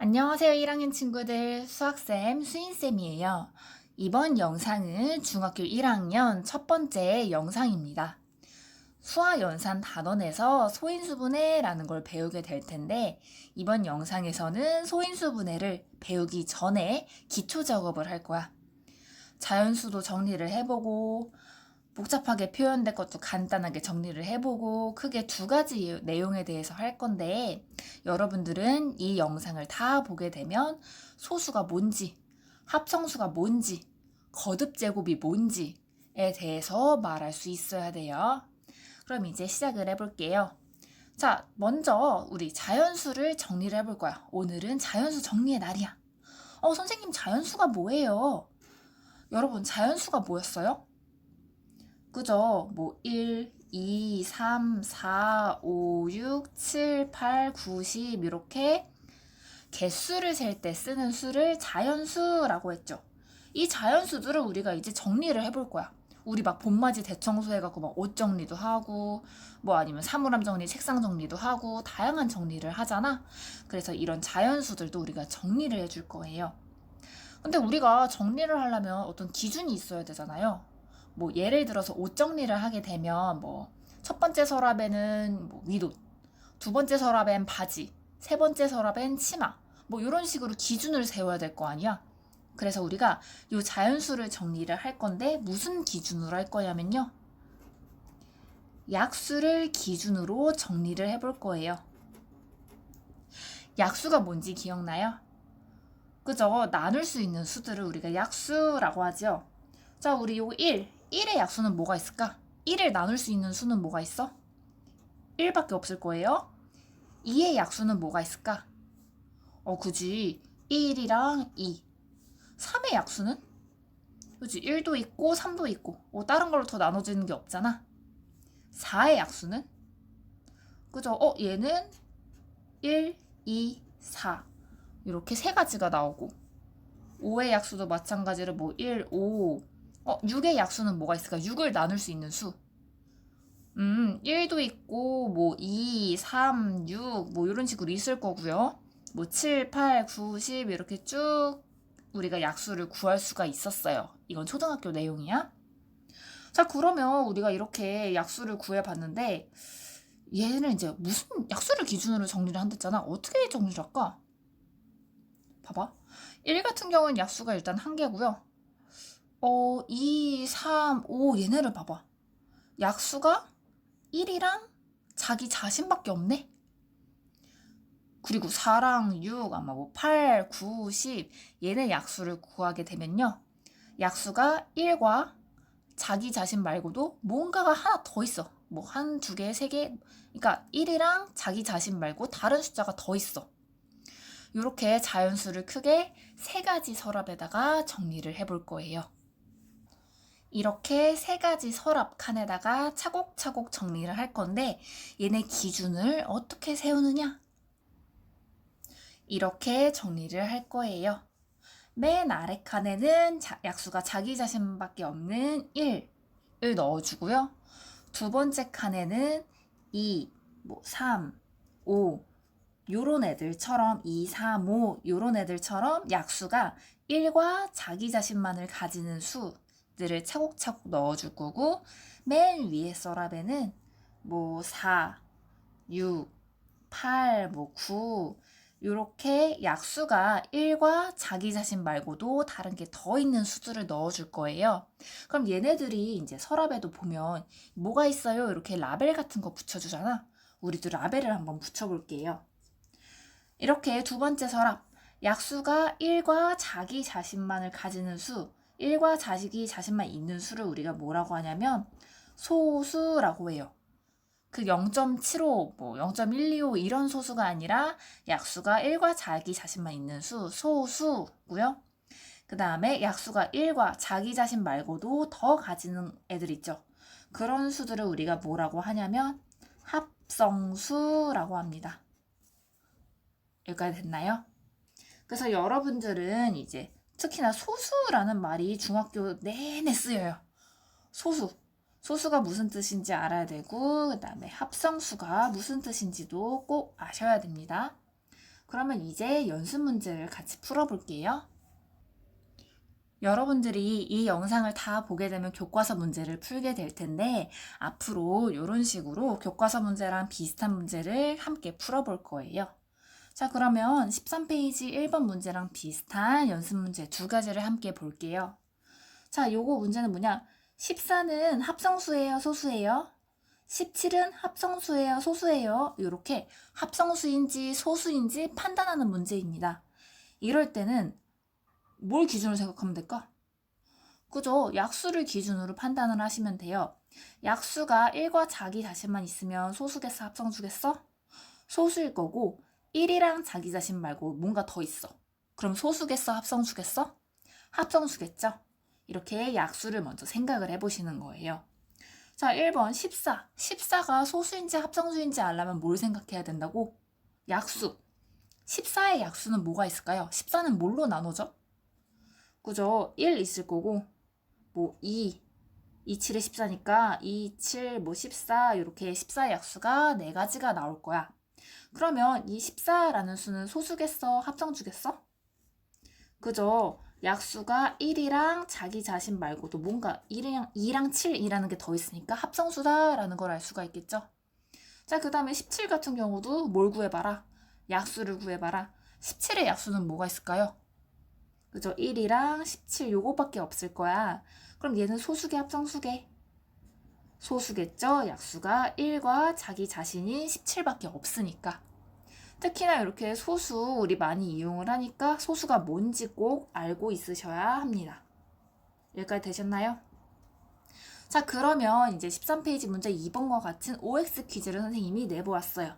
안녕하세요, 1학년 친구들. 수학쌤, 수인쌤이에요. 이번 영상은 중학교 1학년 첫 번째 영상입니다. 수화연산 단원에서 소인수분해라는 걸 배우게 될 텐데, 이번 영상에서는 소인수분해를 배우기 전에 기초 작업을 할 거야. 자연수도 정리를 해보고, 복잡하게 표현된 것도 간단하게 정리를 해보고 크게 두 가지 내용에 대해서 할 건데 여러분들은 이 영상을 다 보게 되면 소수가 뭔지, 합성수가 뭔지, 거듭제곱이 뭔지에 대해서 말할 수 있어야 돼요. 그럼 이제 시작을 해볼게요. 자, 먼저 우리 자연수를 정리를 해볼 거야. 오늘은 자연수 정리의 날이야. 선생님 자연수가 뭐예요? 여러분 자연수가 뭐였어요? 그죠? 뭐 1, 2, 3, 4, 5, 6, 7, 8, 9, 10 이렇게 개수를 셀 때 쓰는 수를 자연수라고 했죠. 이 자연수들을 우리가 이제 정리를 해볼 거야. 우리 막 봄맞이 대청소 해갖고 막 옷 정리도 하고 뭐 아니면 사물함 정리, 책상 정리도 하고 다양한 정리를 하잖아. 그래서 이런 자연수들도 우리가 정리를 해줄 거예요. 근데 우리가 정리를 하려면 어떤 기준이 있어야 되잖아요. 뭐 예를 들어서 옷 정리를 하게 되면 뭐 첫 번째 서랍에는 뭐 위옷, 두 번째 서랍엔 바지, 세 번째 서랍엔 치마, 뭐 이런 식으로 기준을 세워야 될 거 아니야. 그래서 우리가 이 자연수를 정리를 할 건데 무슨 기준으로 할 거냐면요. 약수를 기준으로 정리를 해볼 거예요. 약수가 뭔지 기억나요? 그죠? 나눌 수 있는 수들을 우리가 약수라고 하죠. 자, 우리 요 1의 약수는 뭐가 있을까? 1을 나눌 수 있는 수는 뭐가 있어? 1밖에 없을 거예요. 2의 약수는 뭐가 있을까? 그지. 1이랑 2. 3의 약수는? 그지. 1도 있고 3도 있고. 다른 걸로 더 나눠지는 게 없잖아. 4의 약수는? 그죠. 얘는 1, 2, 4. 이렇게 세 가지가 나오고. 5의 약수도 마찬가지로 뭐 1, 5. 6의 약수는 뭐가 있을까? 6을 나눌 수 있는 수. 1도 있고, 뭐, 2, 3, 6, 뭐, 이런 식으로 있을 거고요. 뭐, 7, 8, 9, 10, 이렇게 쭉 우리가 약수를 구할 수가 있었어요. 이건 초등학교 내용이야. 자, 그러면 우리가 이렇게 약수를 구해봤는데, 얘는 이제 무슨 약수를 기준으로 정리를 한댔잖아. 어떻게 정리를 할까? 봐봐. 1 같은 경우는 약수가 일단 한 개고요. 2, 3, 5, 얘네를 봐봐. 약수가 1이랑 자기 자신밖에 없네? 그리고 4랑 6, 아마 뭐 8, 9, 10 얘네 약수를 구하게 되면요. 약수가 1과 자기 자신 말고도 뭔가가 하나 더 있어. 뭐 한, 두 개, 세 개. 그러니까 1이랑 자기 자신 말고 다른 숫자가 더 있어. 이렇게 자연수를 크게 세 가지 서랍에다가 정리를 해볼 거예요. 이렇게 세 가지 서랍 칸에다가 차곡차곡 정리를 할 건데 얘네 기준을 어떻게 세우느냐? 이렇게 정리를 할 거예요. 맨 아래 칸에는 약수가 자기 자신밖에 없는 1을 넣어주고요. 두 번째 칸에는 2, 뭐 3, 5 요런 애들처럼 2, 3, 5 요런 애들처럼 약수가 1과 자기 자신만을 가지는 수들을 차곡차곡 넣어줄 거고 맨 위에 서랍에는 뭐 4, 6, 8, 뭐 9, 요렇게 약수가 1과 자기 자신 말고도 다른 게 더 있는 수들을 넣어줄 거예요. 그럼 얘네들이 이제 서랍에도 보면 뭐가 있어요? 이렇게 라벨 같은 거 붙여주잖아. 우리도 라벨을 한번 붙여볼게요. 이렇게 두 번째 서랍, 약수가 1과 자기 자신만을 가지는 수, 1과 자기 자신만 있는 수를 우리가 뭐라고 하냐면 소수라고 해요. 그 0.75, 뭐 0.125 이런 소수가 아니라 약수가 1과 자기 자신만 있는 수, 소수고요. 그 다음에 약수가 1과 자기 자신 말고도 더 가지는 애들 있죠. 그런 수들을 우리가 뭐라고 하냐면 합성수라고 합니다. 여기까지 됐나요? 그래서 여러분들은 이제 특히나 소수라는 말이 중학교 내내 쓰여요. 소수. 소수가 무슨 뜻인지 알아야 되고, 그 다음에 합성수가 무슨 뜻인지도 꼭 아셔야 됩니다. 그러면 이제 연습 문제를 같이 풀어볼게요. 여러분들이 이 영상을 다 보게 되면 교과서 문제를 풀게 될 텐데 앞으로 이런 식으로 교과서 문제랑 비슷한 문제를 함께 풀어볼 거예요. 자, 그러면 13페이지 1번 문제랑 비슷한 연습 문제 두 가지를 함께 볼게요. 자, 요거 문제는 뭐냐? 14는 합성수예요, 소수예요? 17은 합성수예요, 소수예요? 이렇게 합성수인지 소수인지 판단하는 문제입니다. 이럴 때는 뭘 기준으로 생각하면 될까? 그죠? 약수를 기준으로 판단을 하시면 돼요. 약수가 1과 자기 자신만 있으면 소수겠어, 합성수겠어? 소수일 거고 1이랑 자기 자신 말고 뭔가 더 있어. 그럼 소수겠어, 합성수겠어? 합성수겠죠? 이렇게 약수를 먼저 생각을 해보시는 거예요. 자, 1번 14. 14가 소수인지 합성수인지 알려면 뭘 생각해야 된다고? 약수. 14의 약수는 뭐가 있을까요? 14는 뭘로 나누죠? 그죠? 1 있을 거고 뭐 2, 7에 14니까 2, 7, 뭐 14 이렇게 14의 약수가 4가지가 나올 거야. 그러면 이 14라는 수는 소수겠어? 합성수겠어? 그죠? 약수가 1이랑 자기 자신 말고도 뭔가 2랑 7이라는 게 더 있으니까 합성수다라는 걸 알 수가 있겠죠? 자, 그 다음에 17 같은 경우도 뭘 구해봐라? 약수를 구해봐라. 17의 약수는 뭐가 있을까요? 그죠? 1이랑 17 요거밖에 없을 거야. 그럼 얘는 소수계 합성수계? 소수겠죠? 약수가 1과 자기 자신이 17밖에 없으니까. 특히나 이렇게 소수 우리 많이 이용을 하니까 소수가 뭔지 꼭 알고 있으셔야 합니다. 여기까지 되셨나요? 자, 그러면 이제 13페이지 문제 2번과 같은 OX 퀴즈를 선생님이 내보았어요.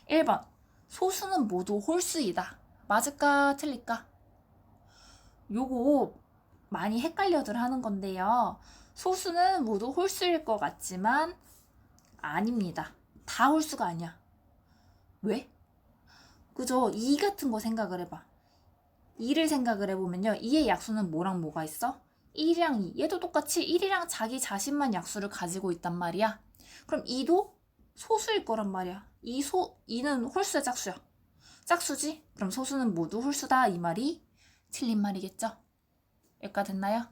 1번 소수는 모두 홀수이다. 맞을까 틀릴까? 요거 많이 헷갈려들 하는 건데요. 소수는 모두 홀수일 것 같지만 아닙니다. 다 홀수가 아니야. 왜? 그죠? 2 같은 거 생각을 해봐. 2를 생각을 해보면요. 2의 약수는 뭐랑 뭐가 있어? 1이랑 2. 얘도 똑같이 1이랑 자기 자신만 약수를 가지고 있단 말이야. 그럼 2도 소수일 거란 말이야. 2는 홀수야, 짝수야? 짝수지? 그럼 소수는 모두 홀수다. 이 말이 틀린 말이겠죠? 여기까지 됐나요?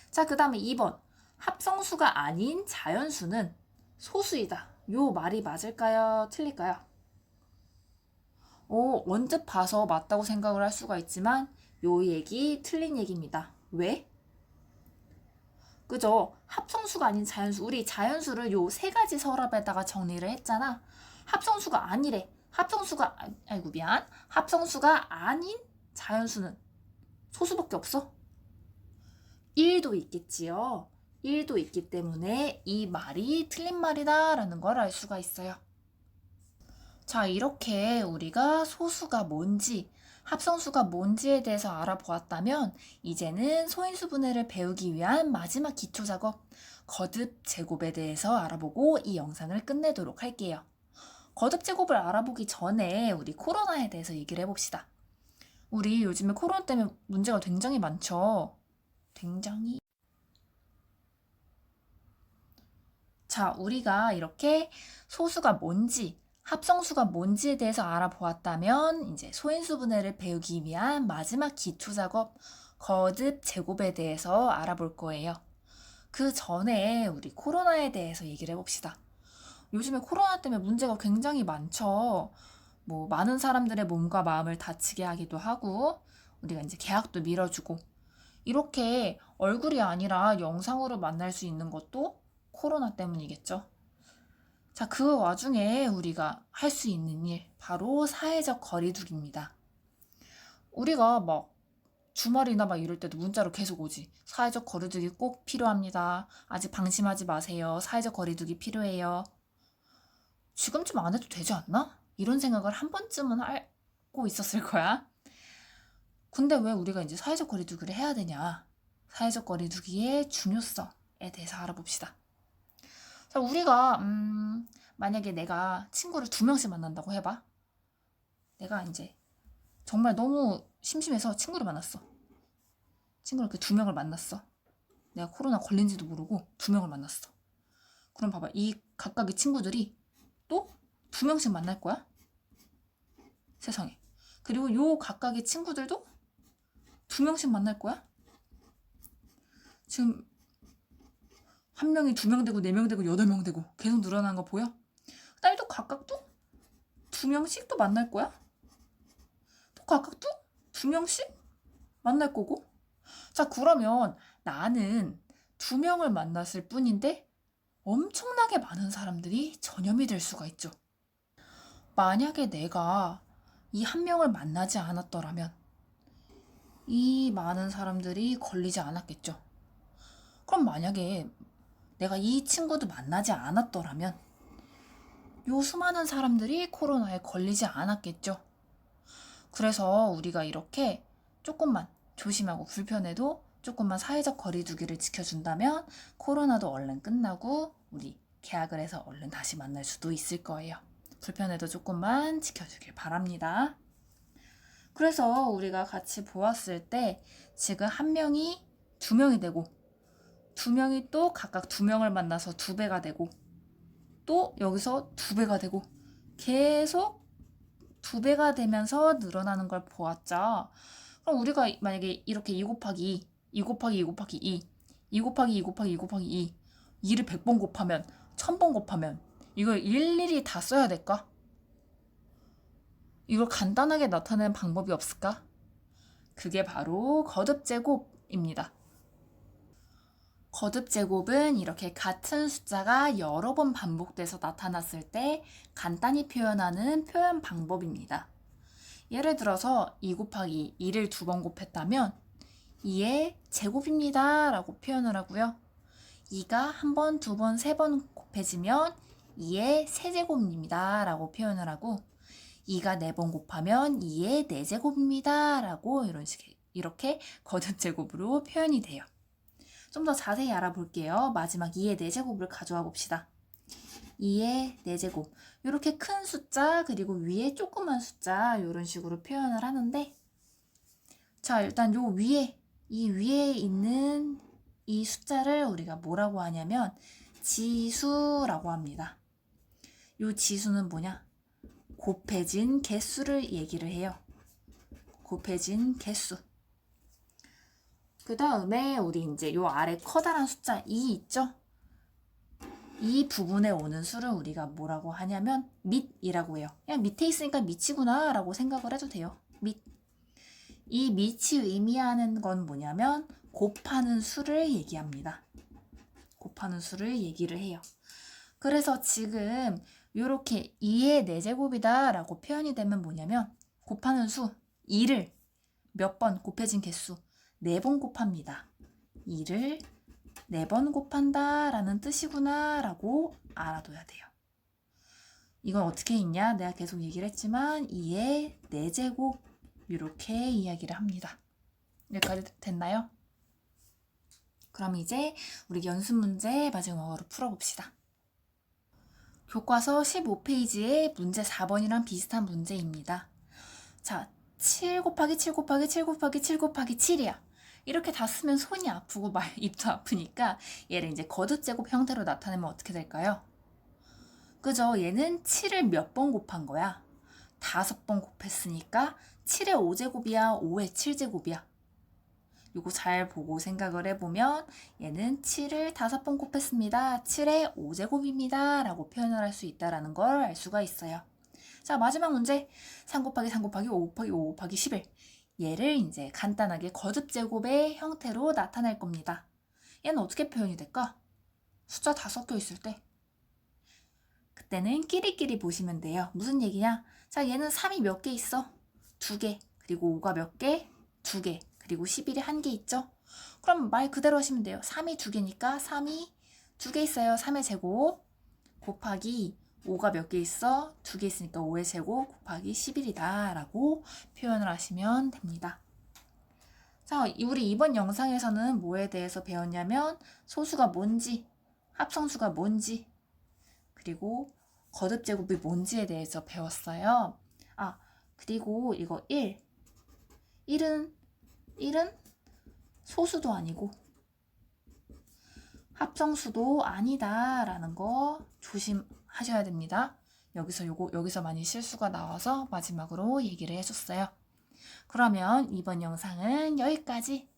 자, 그 다음에 2번. 합성수가 아닌 자연수는 소수이다. 요 말이 맞을까요? 틀릴까요? 언뜻 봐서 맞다고 생각을 할 수가 있지만 요 얘기 틀린 얘기입니다. 왜? 그죠? 합성수가 아닌 자연수. 우리 자연수를 요 세 가지 서랍에다가 정리를 했잖아. 합성수가 아니래. 아이고 미안. 합성수가 아닌 자연수는 소수밖에 없어. 1도 있겠지요. 1도 있기 때문에 이 말이 틀린 말이다 라는 걸 알 수가 있어요. 자, 이렇게 우리가 소수가 뭔지, 합성수가 뭔지에 대해서 알아보았다면 이제는 소인수 분해를 배우기 위한 마지막 기초 작업, 거듭 제곱에 대해서 알아보고 이 영상을 끝내도록 할게요. 거듭 제곱을 알아보기 전에 우리 코로나에 대해서 얘기를 해봅시다. 우리 요즘에 코로나 때문에 문제가 굉장히 많죠. 굉장히. 자, 우리가 이렇게 소수가 뭔지, 합성수가 뭔지에 대해서 알아보았다면 이제 소인수 분해를 배우기 위한 마지막 기초 작업, 거듭 제곱에 대해서 알아볼 거예요. 그 전에 우리 코로나에 대해서 얘기를 해봅시다. 요즘에 코로나 때문에 문제가 굉장히 많죠. 뭐 많은 사람들의 몸과 마음을 다치게 하기도 하고 우리가 이제 계약도 미뤄주고 이렇게 얼굴이 아니라 영상으로 만날 수 있는 것도 코로나 때문이겠죠. 자, 그 와중에 우리가 할 수 있는 일, 바로 사회적 거리두기입니다. 우리가 막 주말이나 막 이럴 때도 문자로 계속 오지. 사회적 거리두기 꼭 필요합니다. 아직 방심하지 마세요. 사회적 거리두기 필요해요. 지금쯤 안 해도 되지 않나? 이런 생각을 한 번쯤은 하고 있었을 거야. 근데 왜 우리가 이제 사회적 거리두기를 해야 되냐? 사회적 거리두기의 중요성에 대해서 알아봅시다. 자, 우리가 만약에 내가 친구를 2명씩 만난다고 해봐. 내가 이제 정말 너무 심심해서 친구를 만났어. 친구를 이렇게 2명을 만났어. 내가 코로나 걸린지도 모르고 2명을 만났어. 그럼 봐봐. 이 각각의 친구들이 또 2명씩 만날 거야? 세상에. 그리고 요 각각의 친구들도 2명씩 만날 거야? 지금 한 명이 2명 되고 4명 되고 8명 되고 계속 늘어나는 거 보여? 그다음에 또 각각 또 2명씩 또 만날 거야? 또 각각 또 2명씩 만날 거고. 자, 그러면 나는 2명을 만났을 뿐인데 엄청나게 많은 사람들이 전염이 될 수가 있죠. 만약에 내가 이 한 명을 만나지 않았더라면 이 많은 사람들이 걸리지 않았겠죠. 그럼 만약에 내가 이 친구도 만나지 않았더라면 요 수많은 사람들이 코로나에 걸리지 않았겠죠. 그래서 우리가 이렇게 조금만 조심하고 불편해도 조금만 사회적 거리두기를 지켜준다면 코로나도 얼른 끝나고 우리 계약을 해서 얼른 다시 만날 수도 있을 거예요. 불편해도 조금만 지켜주길 바랍니다. 그래서 우리가 같이 보았을 때 지금 한 명이 2명이 되고 2명이 또 각각 2명을 만나서 2배가 되고 또 여기서 2배가 되고 계속 2배가 되면서 늘어나는 걸 보았죠. 그럼 우리가 만약에 이렇게 2 곱하기 2, 2 곱하기 2 곱하기 2, 2 곱하기 2 곱하기 2 곱하기 2, 2를 100번 곱하면 1000번 곱하면 이걸 일일이 다 써야 될까? 이걸 간단하게 나타내는 방법이 없을까? 그게 바로 거듭제곱입니다. 거듭제곱은 이렇게 같은 숫자가 여러 번 반복돼서 나타났을 때 간단히 표현하는 표현 방법입니다. 예를 들어서 2 곱하기 2를 2번 곱했다면 2의 제곱입니다 라고 표현을 하고요. 2가 1번, 2번, 3번 곱해지면 2의 세제곱입니다 라고 표현을 하고 2가 4번 곱하면 2의 4제곱입니다 라고 이렇게 거듭제곱으로 표현이 돼요. 좀 더 자세히 알아볼게요. 마지막 2의 4제곱을 가져와 봅시다. 2의 4제곱. 이렇게 큰 숫자 그리고 위에 조그만 숫자 이런 식으로 표현을 하는데 자, 일단 요 위에 이 위에 있는 이 숫자를 우리가 뭐라고 하냐면 지수라고 합니다. 요 지수는 뭐냐? 곱해진 개수를 얘기를 해요. 곱해진 개수. 그 다음에 우리 이제 요 아래 커다란 숫자 2 있죠? 이 부분에 오는 수를 우리가 뭐라고 하냐면 밑이라고 해요. 그냥 밑에 있으니까 밑이구나 라고 생각을 해도 돼요. 밑. 이 밑이 의미하는 건 뭐냐면 곱하는 수를 얘기합니다. 곱하는 수를 얘기를 해요. 그래서 지금 이렇게 2의 4제곱이다 라고 표현이 되면 뭐냐면 곱하는 수 2를 몇 번 곱해진 개수 4번 곱합니다. 2를 4번 곱한다 라는 뜻이구나 라고 알아둬야 돼요. 이건 어떻게 읽냐? 내가 계속 얘기를 했지만 2의 4제곱 이렇게 이야기를 합니다. 여기까지 됐나요? 그럼 이제 우리 연습 문제 마지막으로 풀어봅시다. 교과서 15페이지의 문제 4번이랑 비슷한 문제입니다. 자, 7 곱하기 7 곱하기 7 곱하기 7 곱하기 7이야. 이렇게 다 쓰면 손이 아프고 입도 아프니까 얘를 이제 거듭제곱 형태로 나타내면 어떻게 될까요? 그죠? 얘는 7을 몇 번 곱한 거야? 5번 곱했으니까 7의 5제곱이야? 5의 7제곱이야? 이거 잘 보고 생각을 해보면 얘는 7을 5번 곱했습니다. 7의 5제곱입니다. 라고 표현을 할 수 있다는 걸 알 수가 있어요. 자, 마지막 문제. 3 곱하기 3 곱하기 5 곱하기 5 곱하기 11. 얘를 이제 간단하게 거듭제곱의 형태로 나타낼 겁니다. 얘는 어떻게 표현이 될까? 숫자 다 섞여 있을 때. 그때는 끼리끼리 보시면 돼요. 무슨 얘기냐? 자, 얘는 3이 몇 개 있어? 2개. 그리고 5가 몇 개? 2개. 그리고 11이 1개 있죠? 그럼 말 그대로 하시면 돼요. 3이 2개니까 3이 2개 있어요. 3의 제곱 곱하기 5가 몇 개 있어? 2개 있으니까 5의 제곱 곱하기 11이다 라고 표현을 하시면 됩니다. 자, 우리 이번 영상에서는 뭐에 대해서 배웠냐면 소수가 뭔지, 합성수가 뭔지, 그리고 거듭제곱이 뭔지에 대해서 배웠어요. 아, 그리고 이거 1은 소수도 아니고 합성수도 아니다 라는 거 조심하셔야 됩니다. 여기서 많이 실수가 나와서 마지막으로 얘기를 해줬어요. 그러면 이번 영상은 여기까지.